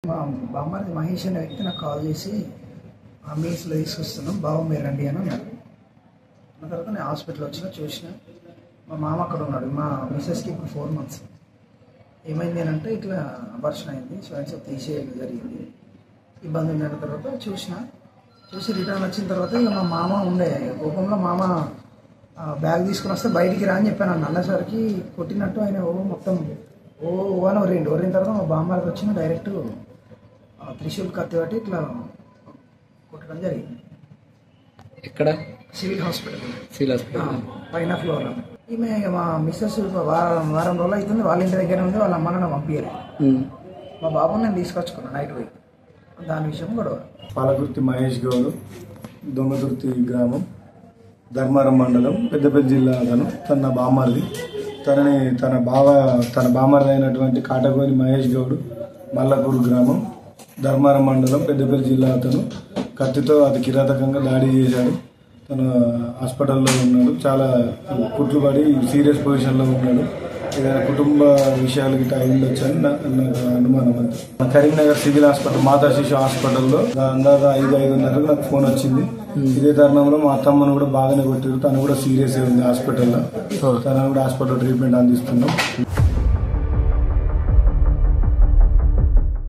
మా బామ్మది మహేష్ అనే వ్యక్తి నాకు కాల్ చేసి అంబులెన్స్లో తీసుకొస్తున్నాం బాబు మీరు రండి అని అన్నారు. అన్న తర్వాత నేను హాస్పిటల్ వచ్చిన చూసిన మా మామ అక్కడ ఉన్నాడు. మా మిస్సెస్కి ఇప్పుడు 4 months. ఏమైంది అని అంటే ఇట్లా అబార్షన్ అయింది, స్వయంగా తీసేయడం జరిగింది, ఇబ్బంది ఉండిన తర్వాత చూసి రిటర్న్ వచ్చిన తర్వాత ఇక మా మామ ఉండే కోపంలో మామ బ్యాగ్ తీసుకుని వస్తే బయటికి రా అని చెప్పాను. అన్నసరికి కొట్టినట్టు ఆయన మొత్తం అని ఒరిన తర్వాత మా బామ్మకి వచ్చిన డైరెక్ట్ త్రిశూల్ కత్తి బట్టి ఇట్లా కొట్టడం జరిగింది. ఎక్కడ? సివిల్ హాస్పిటల్ పైన ఫ్లోర్లో. ఈమె మా మిస్సెస్ వారం రోజులు అవుతుంది, వాళ్ళ ఇంటి దగ్గర ఉంది, వాళ్ళ అమ్మ నన్ను పంపించలేదు. మా బాబుని నేను తీసుకొచ్చుకున్నాను నైట్ పోయి. దాని విషయం గొడవ. పాలకుర్తి మహేష్ గౌడ్, దొంగతుర్తి గ్రామం, ధర్మారం మండలం, పెద్దపల్లి జిల్లా. అతను తన బామ్మర్ది. తన బామ్మర్ది అయినటువంటి కాటగోని మహేష్ గౌడ్, మల్లపూర్ గ్రామం, ధర్మారం మండలం, పెద్దపల్లి జిల్లా. అతను కత్తితో అతి కిరాతకంగా దాడి చేశాడు. తను హాస్పిటల్లో ఉన్నాడు. చాలా కుట్లు పడి సీరియస్ పొజిషన్లో ఉన్నాడు. ఏదైనా కుటుంబ విషయాలు గిట్ట అయ్యిండొచ్చని నాకు అనుమానం. అంతే. కరీంనగర్ సివిల్ హాస్పిటల్, మాతా శిశు హాస్పిటల్లో అందాక 5:30కు నాకు ఫోన్ వచ్చింది. ఇదే తరుణంలో మా అత్తమ్మను కూడా బాగానే కొట్టారు. తను కూడా సీరియస్ ఉంది హాస్పిటల్లో. తనను కూడా హాస్పిటల్ ట్రీట్మెంట్ అందిస్తున్నాం.